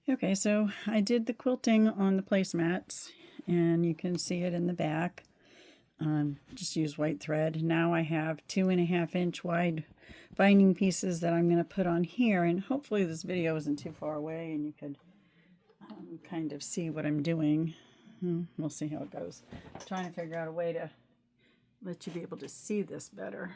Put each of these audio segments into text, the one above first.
Okay, so I did the quilting on the placemats, and you can see it in the back. Just use white thread. Now I have 2.5 inch wide binding pieces that I'm going to put on here, and hopefully this video isn't too far away and you could kind of see what I'm doing. We'll see how it goes. I'm trying to figure out a way to let you be able to see this better.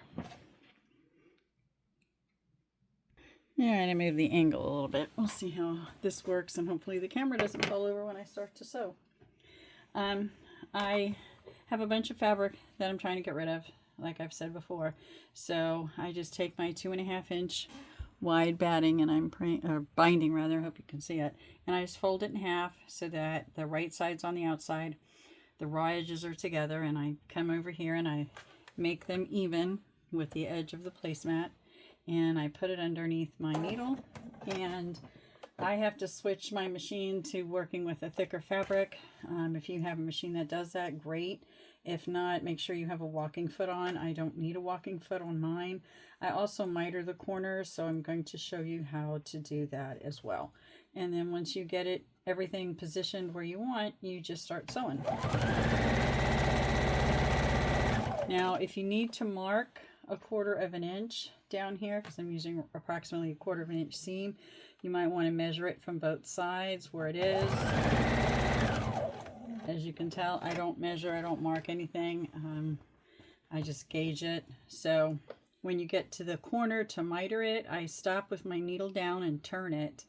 Alright, I moved the angle a little bit. We'll see how this works, and hopefully the camera doesn't fall over when I start to sew. I have a bunch of fabric that I'm trying to get rid of, like I've said before. So I just take my 2.5 inch wide batting, and binding rather, I hope you can see it, and I just fold it in half so that the right side's on the outside, the raw edges are together, and I come over here and I make them even with the edge of the placemat, and I put it underneath my needle. And I have to switch my machine to working with a thicker fabric. If you have a machine that does that, great. If not, make sure you have a walking foot on. I don't need a walking foot on mine. I also miter the corners, so I'm going to show you how to do that as well. And then once you get everything positioned where you want, you just start sewing. Now, if you need to mark 1/4 inch down here, because I'm using approximately 1/4 inch seam, you might want to measure it from both sides where it is. As you can tell, I don't measure, I don't mark anything. I just gauge it. So when you get to the corner to miter it, I stop with my needle down and turn it,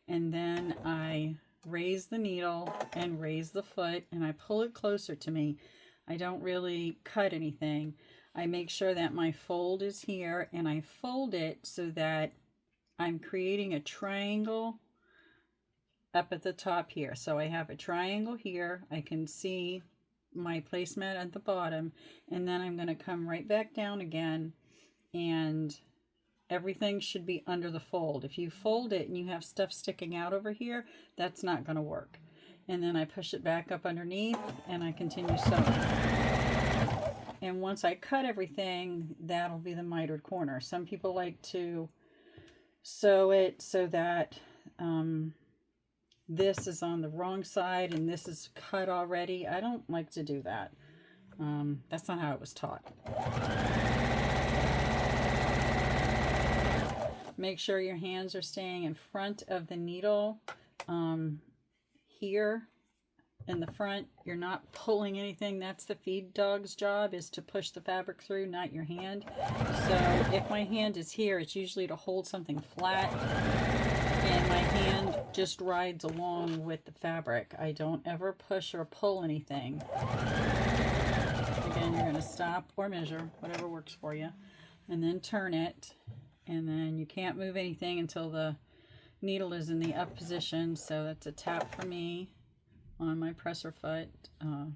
and then I raise the needle and raise the foot, and I pull it closer to me. I don't really cut anything. I make sure that my fold is here, and I fold it so that I'm creating a triangle up at the top here. So I have a triangle here. I can see my placemat at the bottom, and then I'm going to come right back down again, and everything should be under the fold. If you fold it and you have stuff sticking out over here, that's not going to work. And then I push it back up underneath, and I continue sewing. And once I cut everything, that'll be the mitered corner. Some people like to sew it so that this is on the wrong side and this is cut already. I don't like to do that. That's not how it was taught. Make sure your hands are staying in front of the needle. Here in the front, you're not pulling anything. That's the feed dog's job, is to push the fabric through, not your hand. So if my hand is here, it's usually to hold something flat, and my hand just rides along with the fabric. I don't ever push or pull anything. Again, you're going to stop or measure, whatever works for you, and then turn it, and then you can't move anything until the needle is in the up position. So that's a tap for me on my presser foot,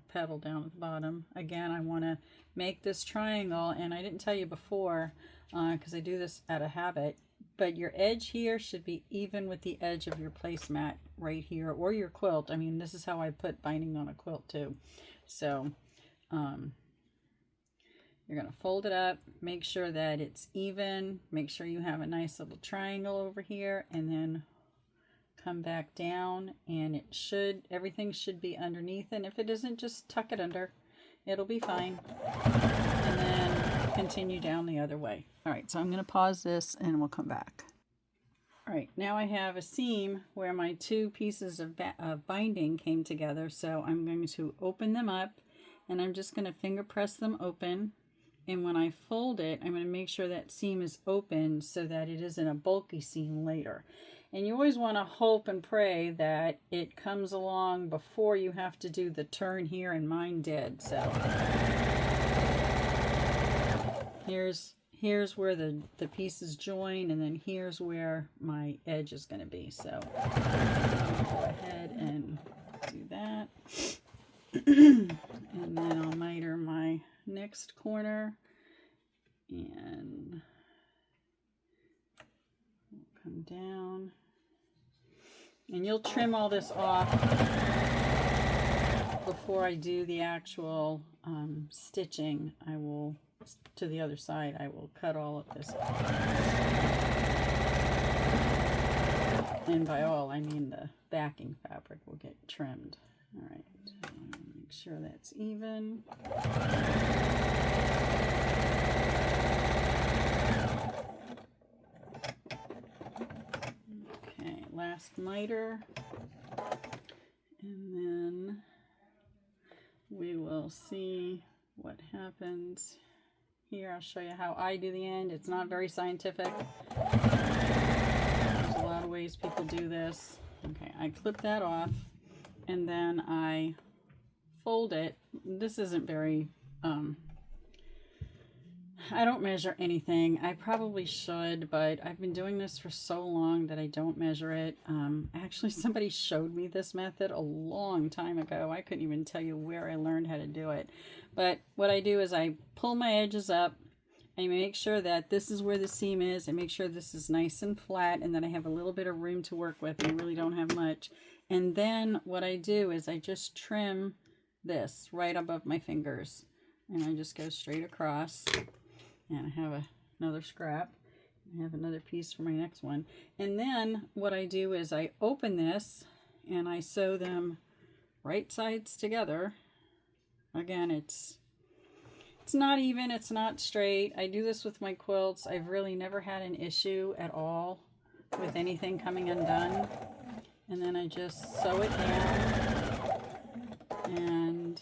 pedal down at the bottom. Again, I want to make this triangle, and I didn't tell you before because I do this out of habit, but your edge here should be even with the edge of your placemat right here, or your quilt. I mean, this is how I put binding on a quilt too. So you're going to fold it up, make sure that it's even, make sure you have a nice little triangle over here, and then come back down, and everything should be underneath, and if it isn't, just tuck it under. It'll be fine. And then continue down the other way. All right, so I'm going to pause this and we'll come back. All right, now I have a seam where my two pieces of binding came together, so I'm going to open them up, and I'm just going to finger press them open. And when I fold it, I'm going to make sure that seam is open so that it isn't a bulky seam later. And you always want to hope and pray that it comes along before you have to do the turn here, and mine did. So here's where the pieces join, and then here's where my edge is going to be. So I'll go ahead and do that. And then I'll miter my next corner, and come down, and you'll trim all this off before I do the actual stitching. I will, to the other side, I will cut all of this off. And by all, I mean the backing fabric will get trimmed. All right, make sure that's even. Okay, last miter. And then we will see what happens here. I'll show you how I do the end. It's not very scientific. There's a lot of ways people do this. Okay, I clip that off and then I fold it. This isn't very, I don't measure anything. I probably should, but I've been doing this for so long that I don't measure it. Actually, somebody showed me this method a long time ago. I couldn't even tell you where I learned how to do it. But what I do is I pull my edges up. I make sure that this is where the seam is. I make sure this is nice and flat and that I have a little bit of room to work with. I really don't have much. And then what I do is I just trim this right above my fingers. And I just go straight across. And I have another scrap. I have another piece for my next one. And then what I do is I open this and I sew them right sides together. Again, it's not even, it's not straight. I do this with my quilts. I've really never had an issue at all with anything coming undone. And then I just sew it down and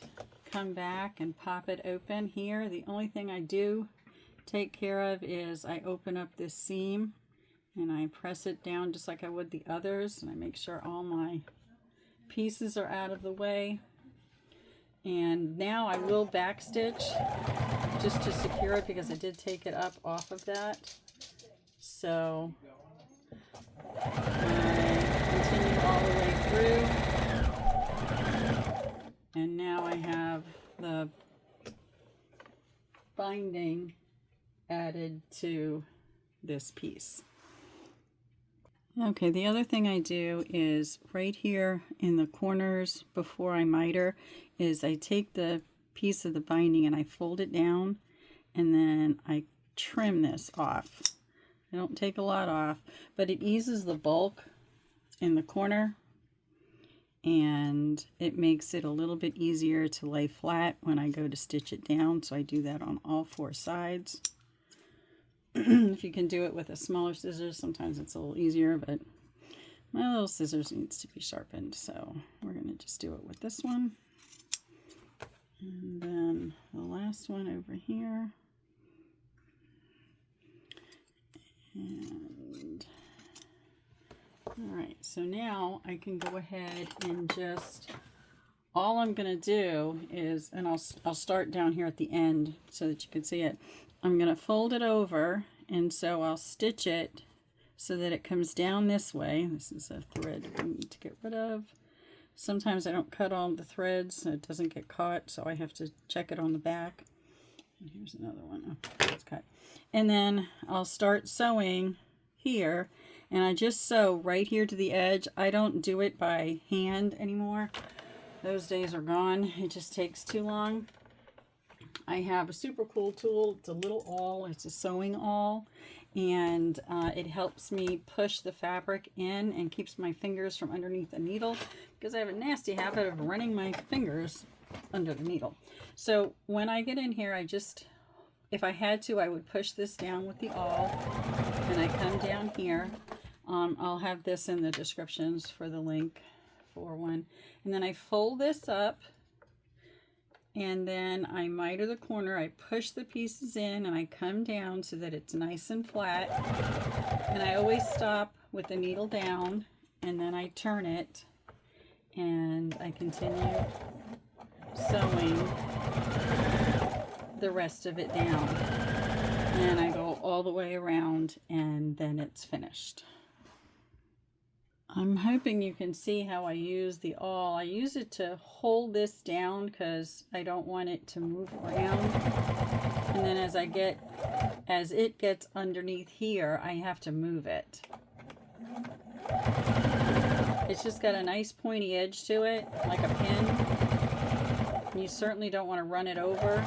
come back and pop it open here. The only thing I do take care of is I open up this seam and I press it down just like I would the others, and I make sure all my pieces are out of the way. And now I will backstitch just to secure it because I did take it up off of that. So I continue all the way through, and now I have the binding added to this piece. Okay, the other thing I do is right here in the corners before I miter is I take the piece of the binding and I fold it down and then I trim this off. I don't take a lot off, but it eases the bulk in the corner and it makes it a little bit easier to lay flat when I go to stitch it down. So I do that on all four sides. If you can do it with a smaller scissors, sometimes it's a little easier, but my little scissors needs to be sharpened, so we're going to just do it with this one. And then the last one over here. And all right, so now I can go ahead and just, all I'm going to do is, and I'll start down here at the end so that you can see it. I'm going to fold it over, and so I'll stitch it so that it comes down this way. This is a thread we need to get rid of. Sometimes I don't cut all the threads so it doesn't get caught, so I have to check it on the back. And here's another one. Oh, it's cut. And then I'll start sewing here, and I just sew right here to the edge. I don't do it by hand anymore. Those days are gone. It just takes too long. I have a super cool tool. It's a little awl. It's a sewing awl, and it helps me push the fabric in and keeps my fingers from underneath the needle because I have a nasty habit of running my fingers under the needle. So when I get in here, I just, if I had to, I would push this down with the awl, and I come down here. I'll have this in the descriptions for the link for one, and then I fold this up. And then I miter the corner, I push the pieces in, and I come down so that it's nice and flat. And I always stop with the needle down, and then I turn it, and I continue sewing the rest of it down. And I go all the way around, and then it's finished. I'm hoping you can see how I use the awl. I use it to hold this down because I don't want it to move around. And then as it gets underneath here, I have to move it. It's just got a nice pointy edge to it, like a pin. You certainly don't want to run it over.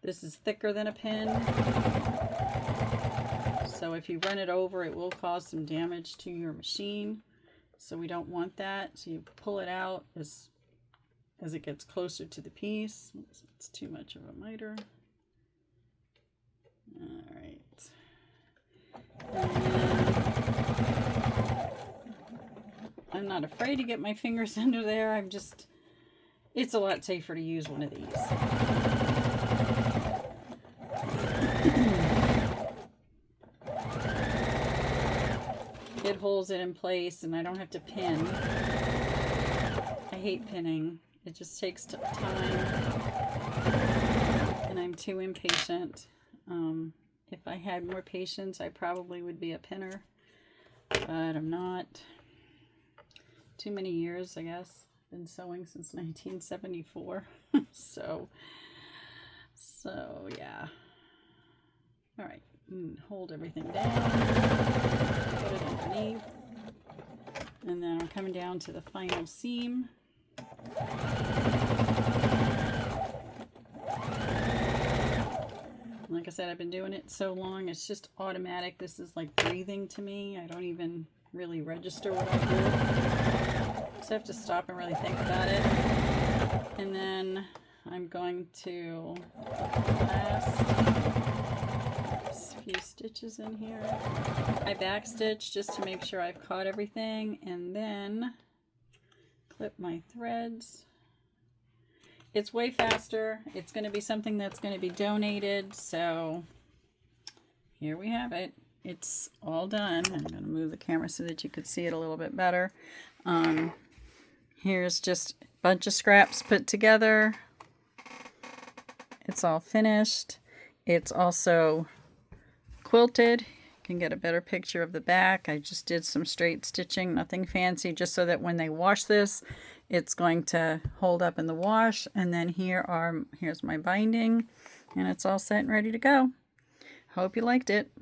This is thicker than a pin. So if you run it over, it will cause some damage to your machine. So we don't want that. So you pull it out as it gets closer to the piece. Oops, it's too much of a miter. All right. I'm not afraid to get my fingers under there. It's a lot safer to use one of these. It holds it in place and I don't have to pin. I hate pinning. It just takes time and I'm too impatient. If I had more patience, I probably would be a pinner, but I'm not. Too many years, I guess. Been sewing since 1974. so yeah. All right, hold everything down, put it underneath, and then I'm coming down to the final seam. Like I said, I've been doing it so long, it's just automatic. This is like breathing to me. I don't even really register what I do. So I have to stop and really think about it. And then I'm going to last few stitches in here. I backstitch just to make sure I've caught everything, and then clip my threads. It's way faster. It's going to be something that's going to be donated, so here we have it. It's all done. I'm going to move the camera so that you could see it a little bit better. Here's just a bunch of scraps put together. It's all finished. It's also quilted. You can get a better picture of the back. I just did some straight stitching, nothing fancy, just so that when they wash this, it's going to hold up in the wash. And then here's my binding, and it's all set and ready to go. Hope you liked it.